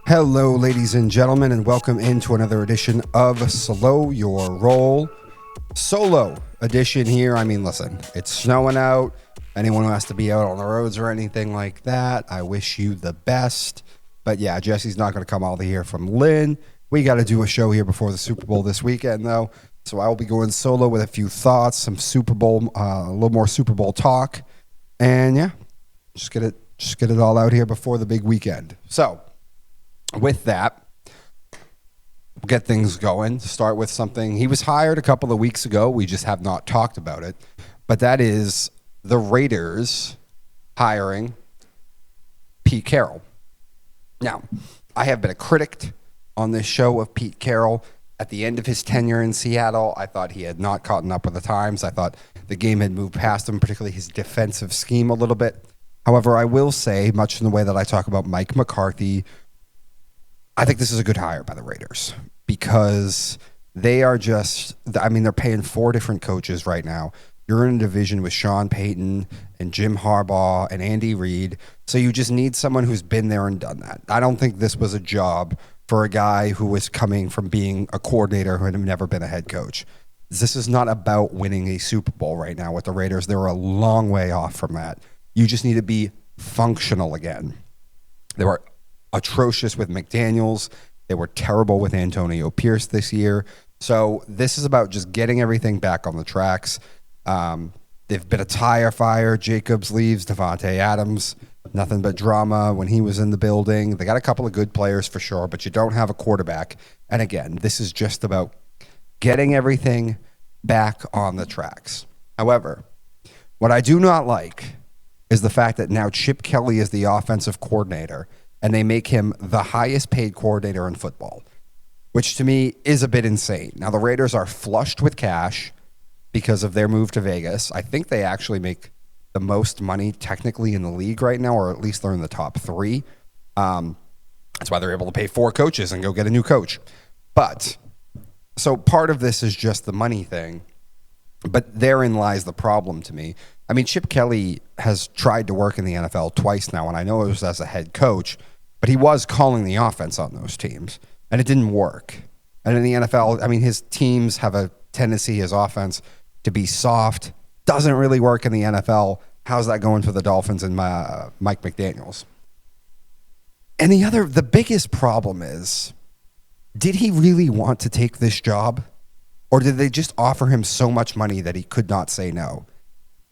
Hello, ladies and gentlemen, and welcome into another edition of Slo Ur Roll. Solo edition here. I mean, listen, it's snowing out. Anyone who has to be out on the roads or anything like that, I wish you the best. But yeah, Jesse's not going to come all the way here from Lynn. We got to do a show here before the Super Bowl this weekend, though. So I will be going solo with a few thoughts, some Super Bowl, a little more Super Bowl talk. And yeah, just get it all out here before the big weekend. So with that, we'll get things going. Start with something. He was hired a couple of weeks ago. We just have not talked about it. But that is the Raiders hiring Pete Carroll. Now, I have been a critic on this show of Pete Carroll. At the end of his tenure in Seattle, I thought he had not caught up with the times. I thought the game had moved past him, particularly his defensive scheme a little bit. However, I will say, much in the way that I talk about Mike McCarthy, I think this is a good hire by the Raiders because they are they're paying 4 different coaches right now. You're in a division with Sean Payton and Jim Harbaugh and Andy Reid, so you just need someone who's been there and done that. I don't think this was a job for a guy who was coming from being a coordinator who had never been a head coach. This is not about winning a Super Bowl right now with the Raiders. They're a long way off from that. You just need to be functional again. They were atrocious with McDaniels. They were terrible with Antonio Pierce this year. So this is about just getting everything back on the tracks. They've been a tire fire. Jacobs leaves. Devontae Adams, nothing but drama when he was in the building. They got a couple of good players for sure, but you don't have a quarterback. And again, this is just about getting everything back on the tracks. However, what I do not like is the fact that now Chip Kelly is the offensive coordinator, and they make him the highest paid coordinator in football, which to me is a bit insane. Now, the Raiders are flushed with cash because of their move to Vegas. I think they actually make the most money technically in the league right now, or at least they're in the top 3. That's why they're able to pay 4 coaches and go get a new coach. But so part of this is just the money thing, but therein lies the problem to me. I mean, Chip Kelly has tried to work in the NFL twice now, and I know it was as a head coach, but he was calling the offense on those teams, and it didn't work. And in the NFL, I mean, his teams have a tendency, his offense, to be soft. Doesn't really work in the NFL. How's that going for the Dolphins and Mike McDaniels? And the biggest problem is, did he really want to take this job? Or did they just offer him so much money that he could not say no?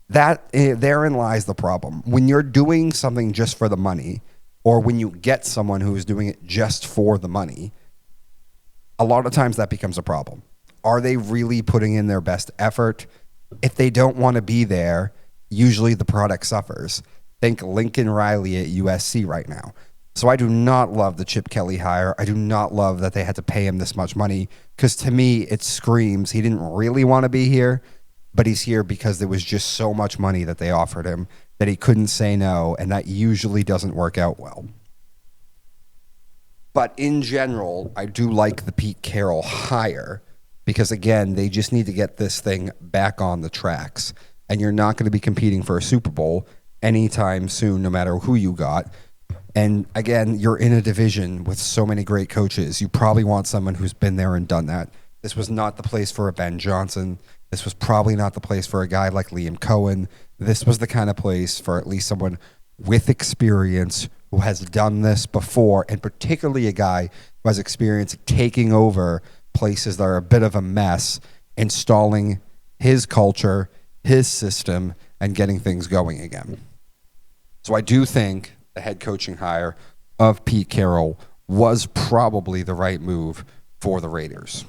Therein lies the problem. When you're doing something just for the money, or when you get someone who is doing it just for the money, a lot of times that becomes a problem. Are they really putting in their best effort? If they don't want to be there, usually the product suffers. Think Lincoln Riley at USC right now. So I do not love the Chip Kelly hire. I do not love that they had to pay him this much money, because to me it screams he didn't really want to be here, but he's here because there was just so much money that they offered him that he couldn't say no, and that usually doesn't work out well. But in general, I do like the Pete Carroll hire because, again, they just need to get this thing back on the tracks, and you're not going to be competing for a Super Bowl anytime soon, no matter who you got. And again, you're in a division with so many great coaches. You probably want someone who's been there and done that. This was not the place for a Ben Johnson. This was probably not the place for a guy like Liam Cohen. This was the kind of place for at least someone with experience who has done this before, and particularly a guy who has experience taking over places that are a bit of a mess, installing his culture, his system, and getting things going again. So I do think the head coaching hire of Pete Carroll was probably the right move for the Raiders.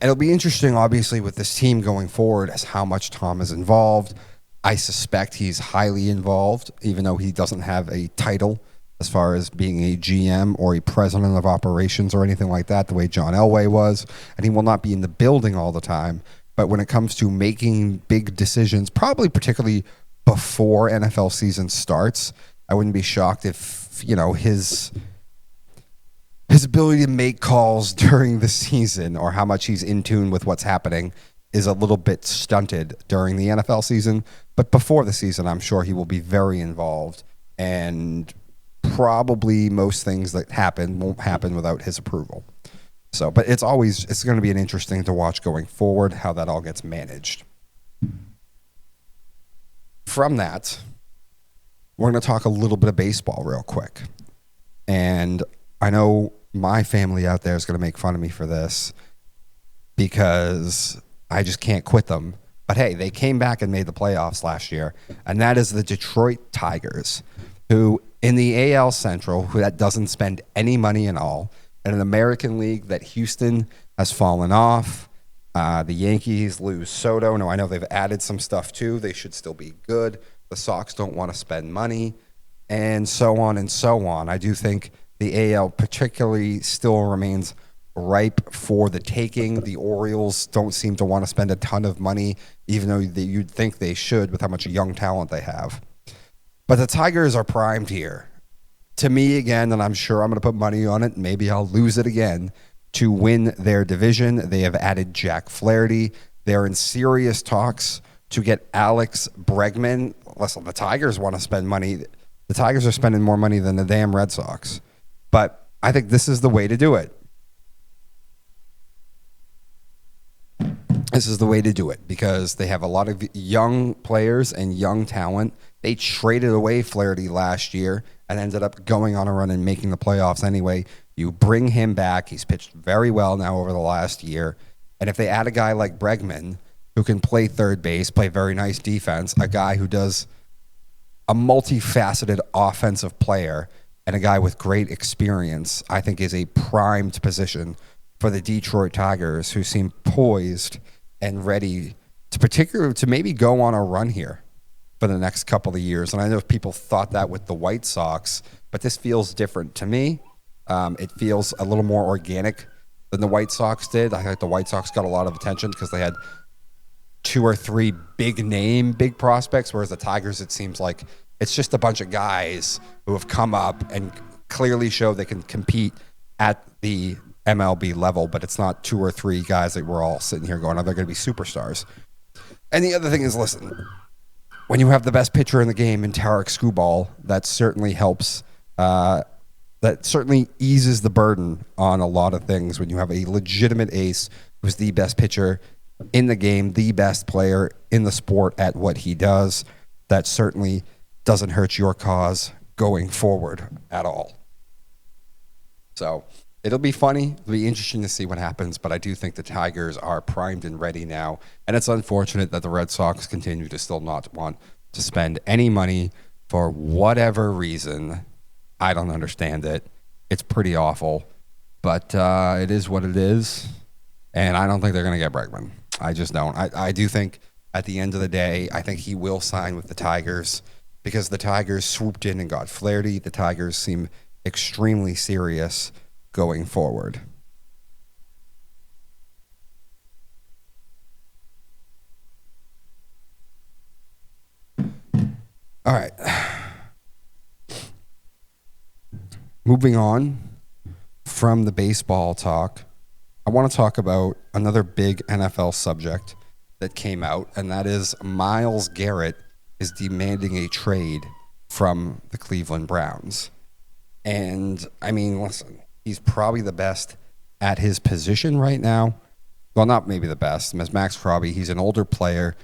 It'll be interesting, obviously, with this team going forward as how much Tom is involved. I suspect he's highly involved, even though he doesn't have a title as far as being a GM or a president of operations or anything like that, the way John Elway was. And he will not be in the building all the time. But when it comes to making big decisions, probably particularly before NFL season starts, I wouldn't be shocked if, his ability to make calls during the season, or how much he's in tune with what's happening, is a little bit stunted during the NFL season. But before the season, I'm sure he will be very involved and probably most things that happen won't happen without his approval. So, but it's going to be an interesting to watch going forward how that all gets managed. From that, we're going to talk a little bit of baseball real quick. And I know my family out there is going to make fun of me for this because I just can't quit them. But hey, they came back and made the playoffs last year, and that is the Detroit Tigers, who in the AL Central, who that doesn't spend any money at all, in an American League that Houston has fallen off. The Yankees lose Soto. Now, I know they've added some stuff too. They should still be good. The Sox don't want to spend money, and so on and so on. I do think the AL particularly still remains ripe for the taking. The Orioles don't seem to want to spend a ton of money, even though you'd think they should with how much young talent they have. But the Tigers are primed here. To me, again, and I'm sure I'm going to put money on it, maybe I'll lose it again, to win their division. They have added Jack Flaherty. They're in serious talks to get Alex Bregman. Listen, the Tigers want to spend money. The Tigers are spending more money than the damn Red Sox. But I think this is the way to do it. This is the way to do it because they have a lot of young players and young talent. They traded away Flaherty last year and ended up going on a run and making the playoffs anyway. You bring him back. He's pitched very well now over the last year. And if they add a guy like Bregman, who can play third base, play very nice defense, a guy who does a multifaceted offensive player, and a guy with great experience, I think is a primed position for the Detroit Tigers, who seem poised and ready to maybe go on a run here for the next couple of years. And I know people thought that with the White Sox, but this feels different to me. It feels a little more organic than the White Sox did. I think the White Sox got a lot of attention because they had 2 or 3 big prospects, whereas the Tigers, it seems like it's just a bunch of guys who have come up and clearly show they can compete at the MLB level, but it's not 2 or 3 guys that we're all sitting here going, oh, they're going to be superstars. And the other thing is, listen, when you have the best pitcher in the game in Tarek Skubal, that certainly helps. That certainly eases the burden on a lot of things when you have a legitimate ace who's the best pitcher in the game, the best player in the sport at what he does. That certainly doesn't hurt your cause going forward at all. So it'll be funny. It'll be interesting to see what happens, but I do think the Tigers are primed and ready now. And it's unfortunate that the Red Sox continue to still not want to spend any money for whatever reason. I don't understand it. It's pretty awful, but it is what it is. And I don't think they're going to get Bregman. I just don't. I do think at the end of the day, I think he will sign with the Tigers because the Tigers swooped in and got Flaherty. The Tigers seem extremely serious going forward. All right. Moving on from the baseball talk, I want to talk about another big NFL subject that came out, and that is Myles Garrett is demanding a trade from the Cleveland Browns. And, I mean, listen, he's probably the best at his position right now. Well, not maybe the best. As Max Crosby, he's an older player,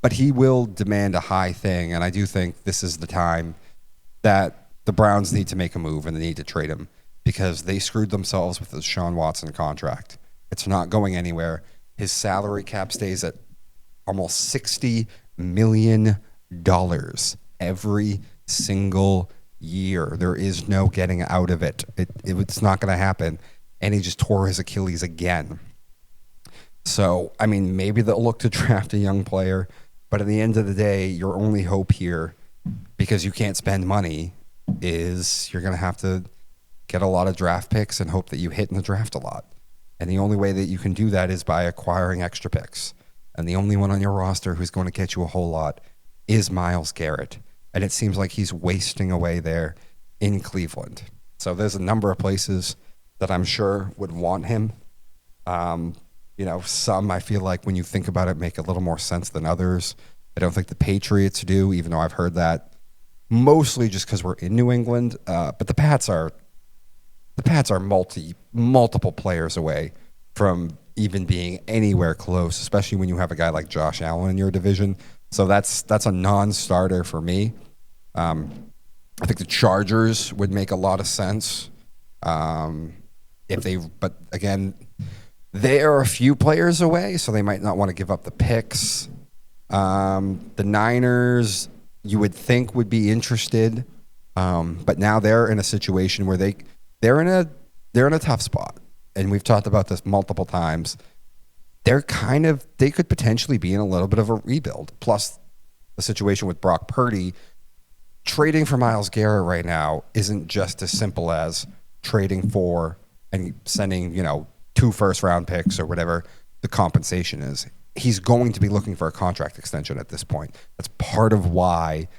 but he will demand a high thing, and I do think this is the time that the Browns need to make a move and they need to trade him because they screwed themselves with the Deshaun Watson contract. It's not going anywhere. His salary cap stays at almost $60 million every single year. There is no getting out of it. It's not going to happen. And he just tore his Achilles again. So, I mean, maybe they'll look to draft a young player, but at the end of the day, your only hope here, because you can't spend money, is you're going to have to get a lot of draft picks and hope that you hit in the draft a lot. And the only way that you can do that is by acquiring extra picks. And the only one on your roster who's going to get you a whole lot is Myles Garrett. And it seems like he's wasting away there in Cleveland. So there's a number of places that I'm sure would want him. Some I feel like when you think about it make a little more sense than others. I don't think the Patriots do, even though I've heard that mostly just because we're in New England. But the Pats are multiple players away from even being anywhere close, especially when you have a guy like Josh Allen in your division. So that's a non-starter for me. I think the Chargers would make a lot of sense but again, they are a few players away, so they might not want to give up the picks. The Niners, you would think, would be interested, but now they're in a situation where they're in a tough spot, and we've talked about this multiple times. They could potentially be in a little bit of a rebuild. Plus, the situation with Brock Purdy. Trading for Myles Garrett right now isn't just as simple as trading for and sending, 2 first-round picks or whatever the compensation is. He's going to be looking for a contract extension at this point. That's part of why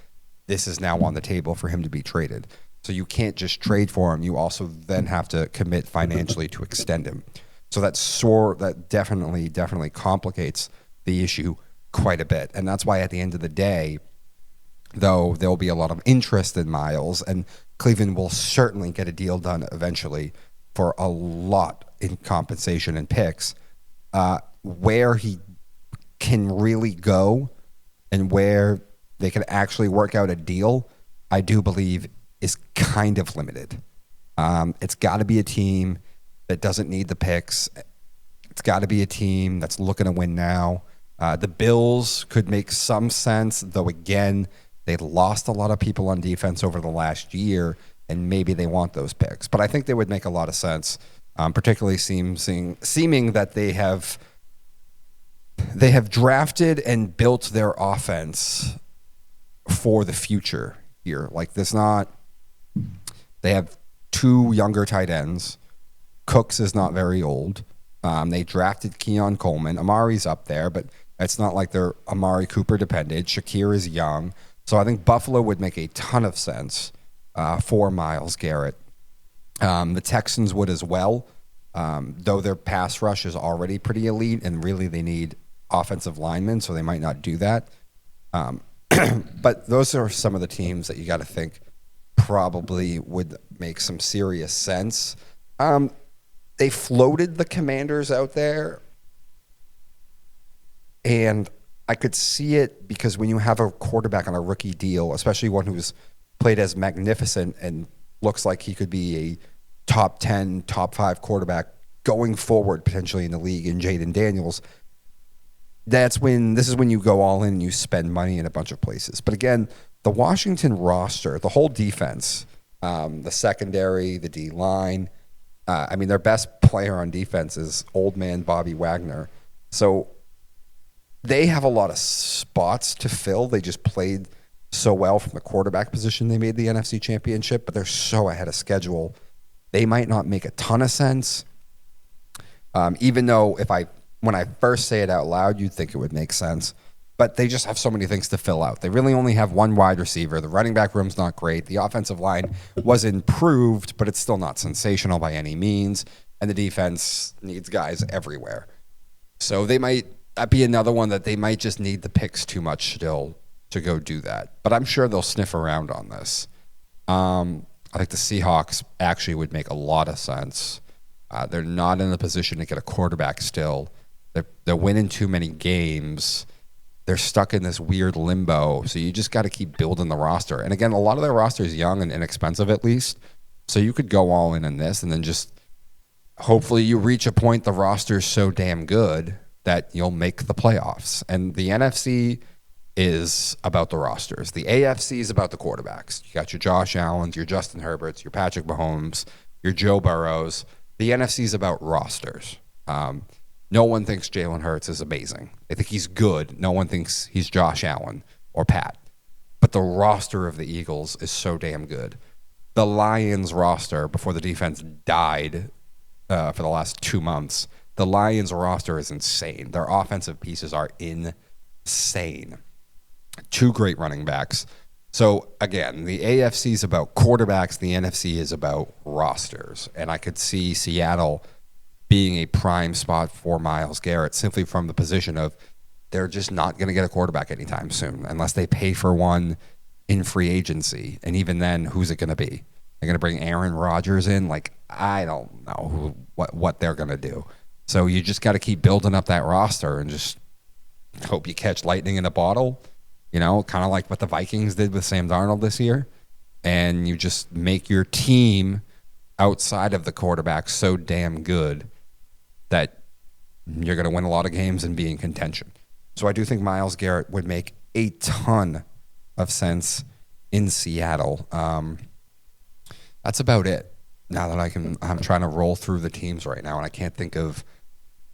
this is now on the table for him to be traded. So you can't just trade for him. You also then have to commit financially to extend him. So that definitely complicates the issue quite a bit. And that's why at the end of the day, though there'll be a lot of interest in Myles, and Cleveland will certainly get a deal done eventually for a lot in compensation and picks, where he can really go and where they can actually work out a deal, I do believe is kind of limited. It's got to be a team that doesn't need the picks. It's got to be a team that's looking to win now. The Bills could make some sense, though again, they lost a lot of people on defense over the last year, and maybe they want those picks. But I think they would make a lot of sense, particularly seeming that they have drafted and built their offense for the future here. Like they have 2 younger tight ends. Cooks is not very old. They drafted Keon Coleman. Amari's up there, but it's not like they're Amari Cooper dependent. Shakir is young. So I think Buffalo would make a ton of sense for Myles Garrett. The Texans would as well, though their pass rush is already pretty elite, and really they need offensive linemen, so they might not do that. But those are some of the teams that you got to think probably would make some serious sense. They floated the Commanders out there, and I could see it because when you have a quarterback on a rookie deal, especially one who's played as magnificent and looks like he could be a top 10, top 5 quarterback going forward potentially in the league in Jaden Daniels, this is when you go all in and you spend money in a bunch of places. But again, the Washington roster, the whole defense, the secondary, the D-line, their best player on defense is old man Bobby Wagner. So they have a lot of spots to fill. They just played so well from the quarterback position. They made the NFC Championship, but they're so ahead of schedule. They might not make a ton of sense. Even though when I first say it out loud, you'd think it would make sense. But they just have so many things to fill out. They really only have 1 wide receiver. The running back room's not great. The offensive line was improved, but it's still not sensational by any means. And the defense needs guys everywhere. So they might be another one that they might just need the picks too much still to go do that. But I'm sure they'll sniff around on this. I think the Seahawks actually would make a lot of sense. They're not in a position to get a quarterback still. They're winning too many games. They're stuck in this weird limbo. So you just got to keep building the roster. And again, a lot of their roster is young and inexpensive at least. So you could go all in this and then just hopefully you reach a point the roster is so damn good that you'll make the playoffs. And the NFC is about the rosters. The AFC is about the quarterbacks. You got your Josh Allens, your Justin Herberts, your Patrick Mahomes, your Joe Burrows. The NFC is about rosters. No one thinks Jalen Hurts is amazing. They think he's good. No one thinks he's Josh Allen or Pat. But the roster of the Eagles is so damn good. The Lions roster, before the defense died for the last 2 months, the Lions roster is insane. Their offensive pieces are insane. 2 great running backs. So, again, the AFC is about quarterbacks. The NFC is about rosters. And I could see Seattle being a prime spot for Myles Garrett simply from the position of they're just not going to get a quarterback anytime soon unless they pay for one in free agency. And even then, who's it going to be? They're going to bring Aaron Rodgers in? Like, I don't know what they're going to do. So you just got to keep building up that roster and just hope you catch lightning in a bottle, kind of like what the Vikings did with Sam Darnold this year. And you just make your team outside of the quarterback so damn good that you're going to win a lot of games and be in contention. So I do think Myles Garrett would make a ton of sense in Seattle. That's about it. Now that I'm trying to roll through the teams right now, and I can't think of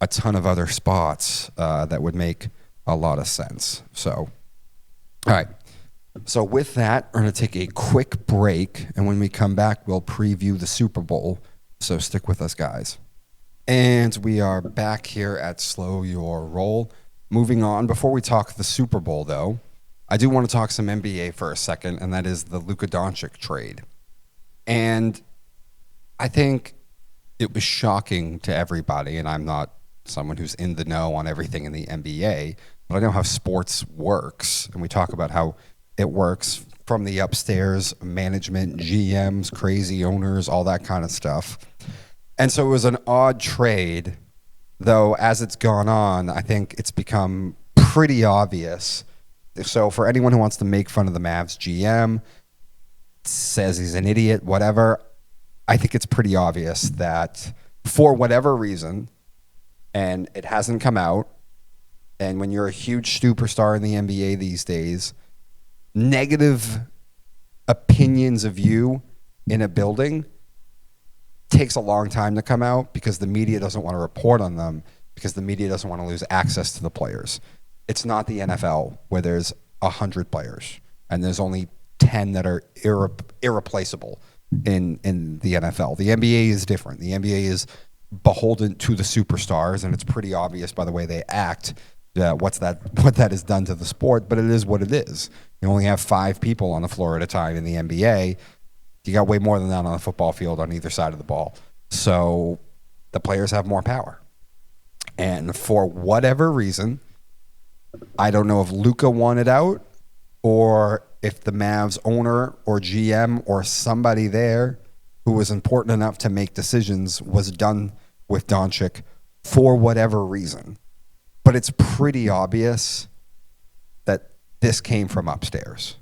a ton of other spots that would make a lot of sense. So, all right. So with that, we're going to take a quick break, and when we come back, we'll preview the Super Bowl. So stick with us, guys. And we are back here at Slow Your Roll. Moving on, before we talk the Super Bowl, though, I do want to talk some NBA for a second, and that is the Luka Doncic trade. And I think it was shocking to everybody, and I'm not someone who's in the know on everything in the NBA, but I know how sports works, and we talk about how it works from the upstairs management, GMs, crazy owners, all that kind of stuff. And so it was an odd trade, though as it's gone on, I think it's become pretty obvious. So for anyone who wants to make fun of the Mavs GM, says he's an idiot, whatever, I think it's pretty obvious that for whatever reason, and it hasn't come out, and when you're a huge superstar in the NBA these days, negative opinions of you in a building takes a long time to come out because the media doesn't want to report on them, because the media doesn't want to lose access to the players. It's not the NFL where there's 100 players and there's only 10 that are irreplaceable in the NFL. The NBA is different. The NBA is beholden to the superstars, and it's pretty obvious by the way they act what that has done to the sport, but it is what it is. You only have 5 people on the floor at a time in the NBA. You got way more than that on the football field on either side of the ball. So the players have more power. And for whatever reason, I don't know if Luka wanted out or if the Mavs owner or GM or somebody there who was important enough to make decisions was done with Doncic for whatever reason. But it's pretty obvious that this came from upstairs,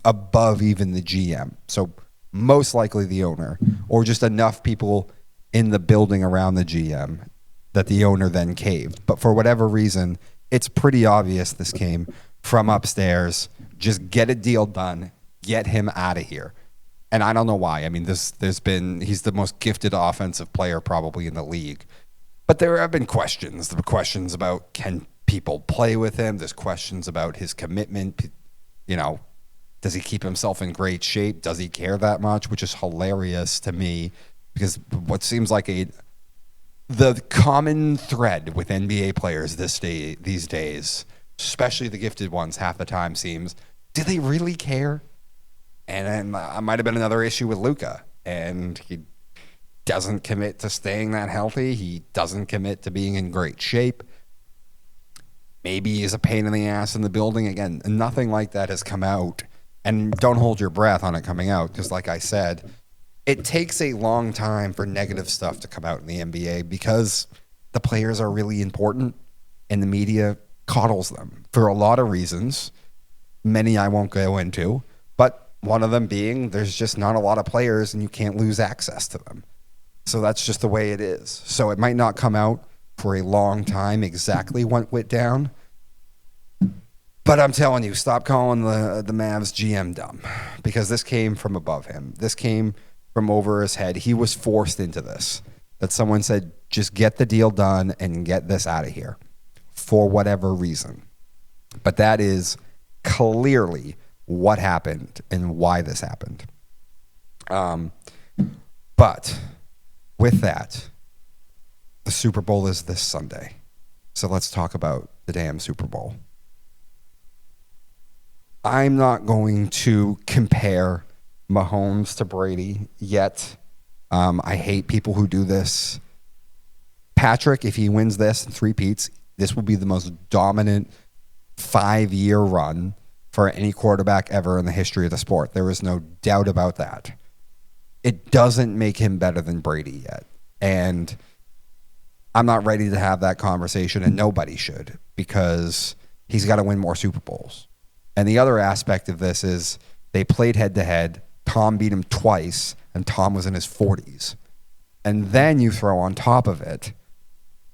above even the GM. So most likely the owner, or just enough people in the building around the GM that the owner then caved. But for whatever reason, it's pretty obvious this came from upstairs. Just get a deal done, get him out of here. And I don't know why. I mean, he's the most gifted offensive player probably in the league. But there have been questions. There were questions about, can people play with him? There's questions about his commitment. Does he keep himself in great shape? Does he care that much? Which is hilarious to me, because what seems like the common thread with NBA players these days, especially the gifted ones, half the time seems, do they really care? And then might have been another issue with Luka, and he doesn't commit to staying that healthy. He doesn't commit to being in great shape. Maybe he's a pain in the ass in the building. Again, nothing like that has come out. And don't hold your breath on it coming out, because like I said, it takes a long time for negative stuff to come out in the NBA because the players are really important and the media coddles them for a lot of reasons. Many I won't go into, but one of them being there's just not a lot of players and you can't lose access to them. So that's just the way it is. So it might not come out for a long time exactly what went down. But I'm telling you, stop calling the Mavs GM dumb, because this came from above him. This came from over his head. He was forced into this. That someone said, just get the deal done and get this out of here for whatever reason. But that is clearly what happened and why this happened. But with that, the Super Bowl is this Sunday. So let's talk about the damn Super Bowl. I'm not going to compare Mahomes to Brady yet. I hate people who do this. Patrick, if he wins this and three-peats, this will be the most dominant 5-year run for any quarterback ever in the history of the sport. There is no doubt about that. It doesn't make him better than Brady yet. And I'm not ready to have that conversation, and nobody should, because he's got to win more Super Bowls. And the other aspect of this is they played head-to-head. Tom beat him twice, and Tom was in his 40s. And then you throw on top of it,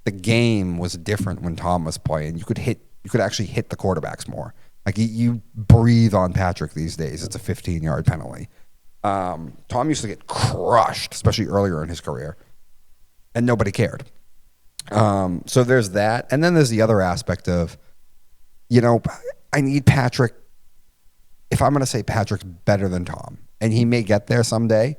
the game was different when Tom was playing. You could actually hit the quarterbacks more. Like, you breathe on Patrick these days. It's a 15-yard penalty. Tom used to get crushed, especially earlier in his career, and nobody cared. So there's that. And then there's the other aspect of, I need Patrick. If I'm going to say Patrick's better than Tom, and he may get there someday.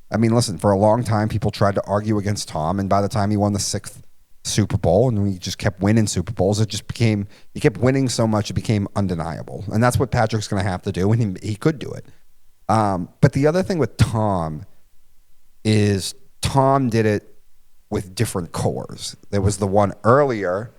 I mean, listen, for a long time, people tried to argue against Tom, and by the time he won the 6th Super Bowl, and he just kept winning Super Bowls, he kept winning so much, it became undeniable. And that's what Patrick's going to have to do, and he could do it. But the other thing with Tom is Tom did it with different cores. There was the one earlier,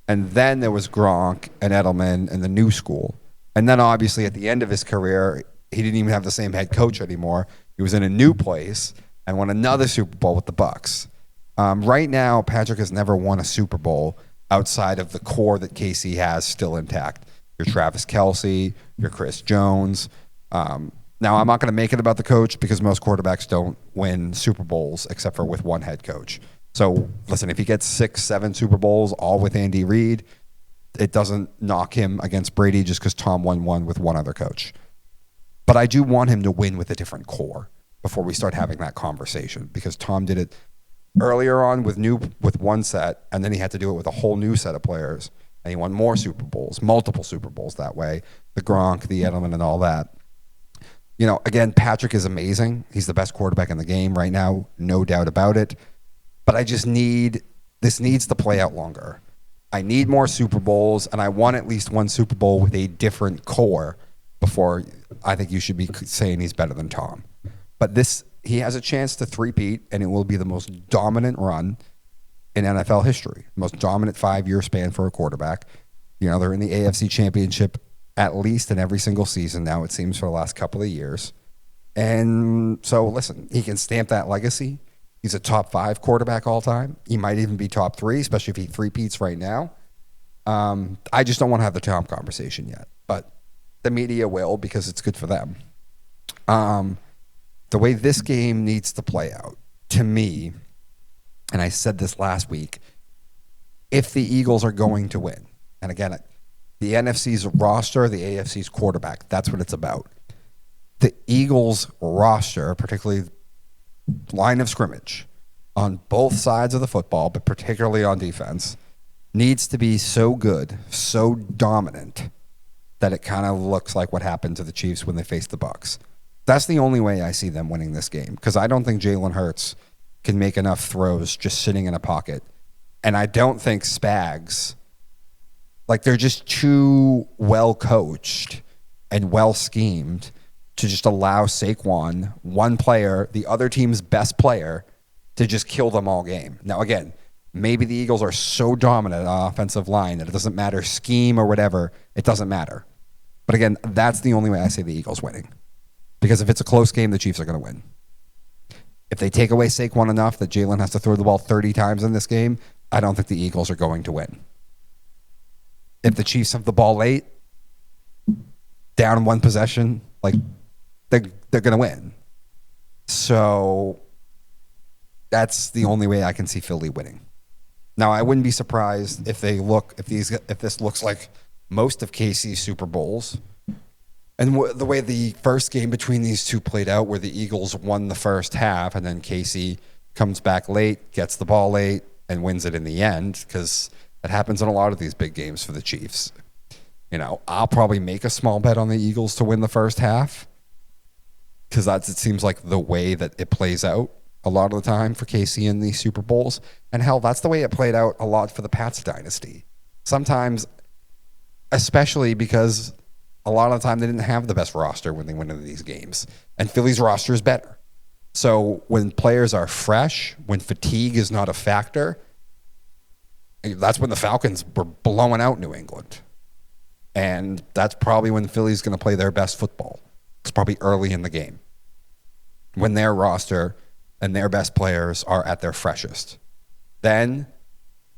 and then there was Gronk and Edelman and the new school. And then obviously at the end of his career, he didn't even have the same head coach anymore. He was in a new place and won another Super Bowl with the Bucs. Right now, Patrick has never won a Super Bowl outside of the core that KC has still intact. Your Travis Kelce, your Chris Jones. Now, I'm not going to make it about the coach because most quarterbacks don't win Super Bowls except for with one head coach. So, listen, if he gets 6, 7 Super Bowls, all with Andy Reid, it doesn't knock him against Brady just because Tom won one with one other coach. But I do want him to win with a different core before we start having that conversation, because Tom did it earlier on with one set, and then he had to do it with a whole new set of players, and he won more Super Bowls, multiple Super Bowls that way, the Gronk, the Edelman, and all that. Again, Patrick is amazing. He's the best quarterback in the game right now, no doubt about it. But this needs to play out longer. I need more Super Bowls, and I want at least one Super Bowl with a different core before I think you should be saying he's better than Tom. But he has a chance to three-peat, and it will be the most dominant run in NFL history, most dominant 5-year span for a quarterback. They're in the AFC Championship at least in every single season now, it seems, for the last couple of years. And so, listen, he can stamp that legacy. He's a top 5 quarterback all time. He might even be top 3, especially if he three-peats right now. I just don't want to have the Tom conversation yet, but the media will, because it's good for them. The way this game needs to play out, to me, and I said this last week, if the Eagles are going to win, and again, the NFC's roster, the AFC's quarterback, that's what it's about. The Eagles roster, particularly line of scrimmage, on both sides of the football, but particularly on defense, needs to be so good, so dominant, that it kind of looks like what happened to the Chiefs when they faced the Bucs. That's the only way I see them winning this game, because I don't think Jalen Hurts can make enough throws just sitting in a pocket. And I don't think Spags, they're just too well coached and well schemed to just allow Saquon, one player, the other team's best player, to just kill them all game. Now, again, maybe the Eagles are so dominant on offensive line that it doesn't matter scheme or whatever. It doesn't matter. But again, that's the only way I see the Eagles winning. Because if it's a close game, the Chiefs are going to win. If they take away Saquon enough that Jalen has to throw the ball 30 times in this game, I don't think the Eagles are going to win. If the Chiefs have the ball late, down one possession, they're going to win. So that's the only way I can see Philly winning. Now, I wouldn't be surprised if this looks like most of KC's Super Bowls. And the way the first game between these two played out, where the Eagles won the first half, and then KC comes back late, gets the ball late, and wins it in the end, because that happens in a lot of these big games for the Chiefs. I'll probably make a small bet on the Eagles to win the first half, because it seems like the way that it plays out a lot of the time for KC in these Super Bowls. And hell, that's the way it played out a lot for the Pats dynasty. Sometimes, especially because a lot of the time they didn't have the best roster when they went into these games. And Philly's roster is better. So when players are fresh, when fatigue is not a factor, that's when the Falcons were blowing out New England. And that's probably when Philly's going to play their best football. It's probably early in the game when their roster and their best players are at their freshest. Then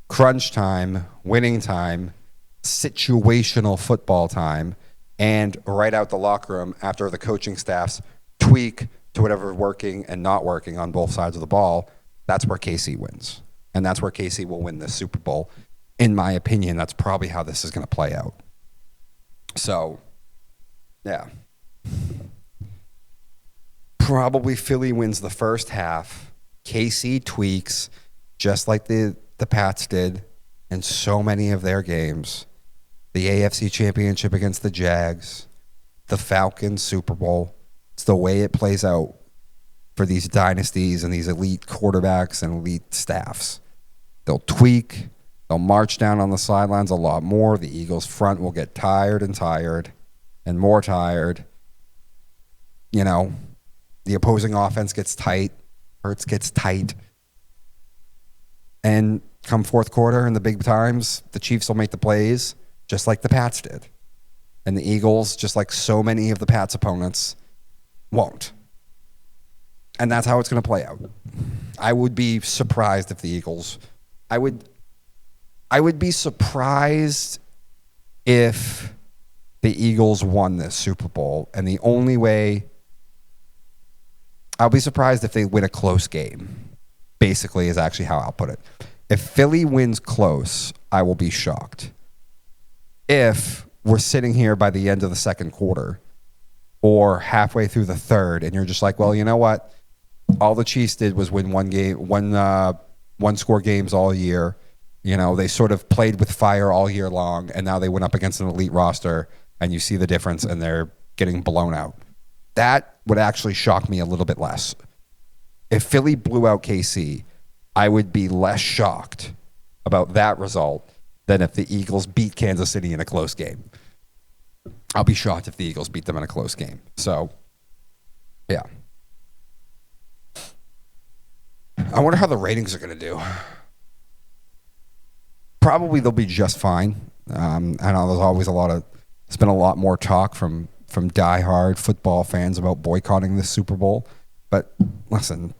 crunch time, winning time, situational football time, and right out the locker room after the coaching staffs tweak to whatever working and not working on both sides of the ball, that's where KC wins. And that's where KC will win this Super Bowl. In my opinion, that's probably how this is going to play out. So, yeah. Probably Philly wins the first half. KC tweaks just like the Pats did in so many of their games. The AFC Championship against the Jags, the Falcons Super Bowl. It's the way it plays out for these dynasties and these elite quarterbacks and elite staffs. They'll tweak. They'll march down on the sidelines a lot more. The Eagles front will get tired and more tired. You know, the opposing offense gets tight. Hurts gets tight. And come fourth quarter in the big times, the Chiefs will make the plays just like the Pats did. And the Eagles, just like so many of the Pats' opponents, won't. And that's how it's going to play out. I would be surprised if the Eagles... I would be surprised if the Eagles won this Super Bowl. And the only way... I'll be surprised if they win a close game, basically, is actually how I'll put it. If Philly wins close, I will be shocked. If we're sitting here by the end of the second quarter or halfway through the third and you're just like, well, you know what? All the Chiefs did was win one score games all year. You know, they sort of played with fire all year long, and now they went up against an elite roster, and you see the difference, and they're getting blown out. That would actually shock me a little bit less. If Philly blew out KC, I would be less shocked about that result than if the Eagles beat Kansas City in a close game. I'll be shocked if the Eagles beat them in a close game. So, yeah. I wonder how the ratings are going to do. Probably they'll be just fine. I know there's been a lot more talk from diehard football fans about boycotting this Super Bowl. But listen,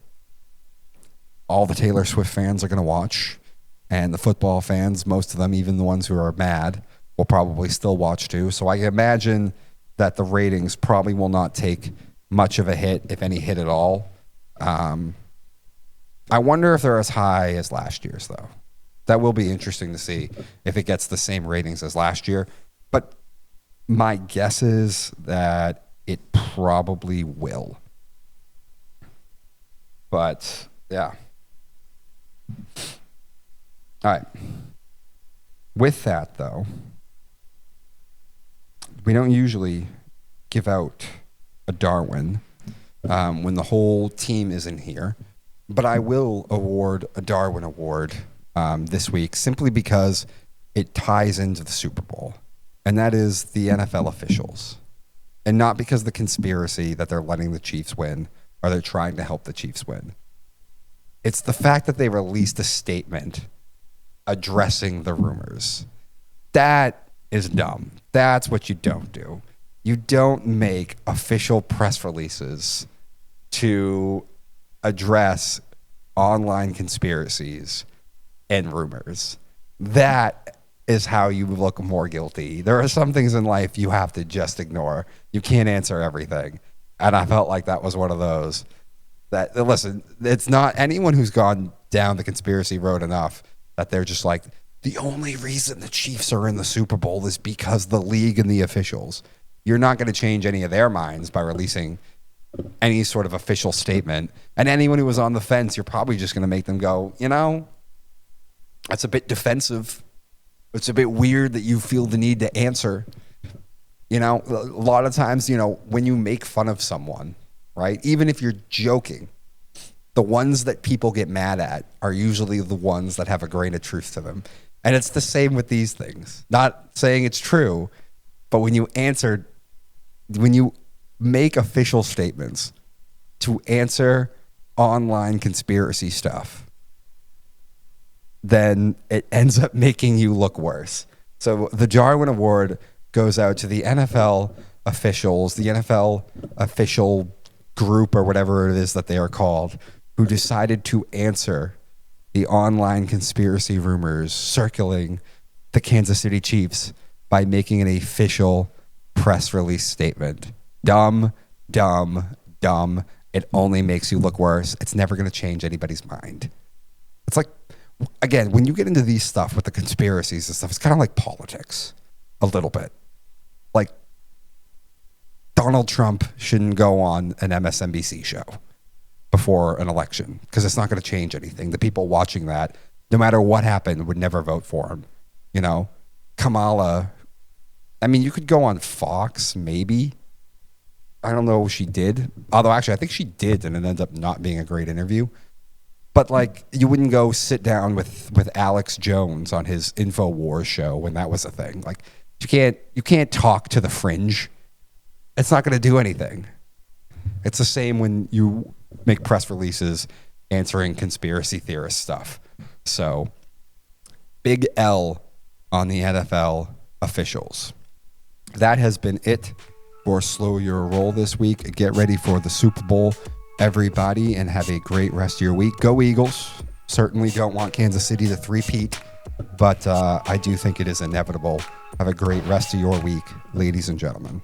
all the Taylor Swift fans are going to watch, and the football fans, most of them, even the ones who are mad, will probably still watch too. So I can imagine that the ratings probably will not take much of a hit, if any hit at all. I wonder if they're as high as last year's, though. That will be interesting to see if it gets the same ratings as last year. But my guess is that it probably will. But, yeah. All right. With that, though, we don't usually give out a Darwin when the whole team isn't here. But I will award a Darwin Award this week simply because it ties into the Super Bowl. And that is the NFL officials. And not because of the conspiracy that they're letting the Chiefs win or they're trying to help the Chiefs win. It's the fact that they released a statement addressing the rumors. That is dumb. That's what you don't do. You don't make official press releases to address online conspiracies and rumors. That is how you look more guilty. There are some things in life you have to just ignore. You can't answer everything. And I felt like that was one of those. That, listen, it's not anyone who's gone down the conspiracy road enough that they're just like, the only reason the Chiefs are in the Super Bowl is because the league and the officials. You're not going to change any of their minds by releasing any sort of official statement. And anyone who was on the fence, you're probably just going to make them go, you know, that's a bit defensive. It's a bit weird that you feel the need to answer. You know, a lot of times, you know, when you make fun of someone, right, even if you're joking, the ones that people get mad at are usually the ones that have a grain of truth to them. And it's the same with these things. Not saying it's true, but when you make official statements to answer online conspiracy stuff, then it ends up making you look worse. So the Darwin Award goes out to the NFL officials, the NFL official group or whatever it is that they are called, who decided to answer the online conspiracy rumors circling the Kansas City Chiefs by making an official press release statement. Dumb, dumb, dumb. It only makes you look worse. It's never going to change anybody's mind. It's like, again, when you get into these stuff with the conspiracies and stuff, it's kind of like politics a little bit. Like, Donald Trump shouldn't go on an MSNBC show before an election because it's not going to change anything. The people watching that, no matter what happened, would never vote for him. You know, Kamala, I mean, you could go on Fox, maybe. I don't know if she did. Although, actually, I think she did, and it ended up not being a great interview. But, like, you wouldn't go sit down with Alex Jones on his InfoWars show when that was a thing. Like, you can't talk to the fringe. It's not going to do anything. It's the same when you make press releases answering conspiracy theorist stuff. So, big L on the NFL officials. That has been it for Slo Ur Roll this week. Get ready for the Super Bowl, everybody, and have a great rest of your week. Go Eagles. Certainly don't want Kansas City to three-peat, but I do think it is inevitable. Have a great rest of your week, ladies and gentlemen.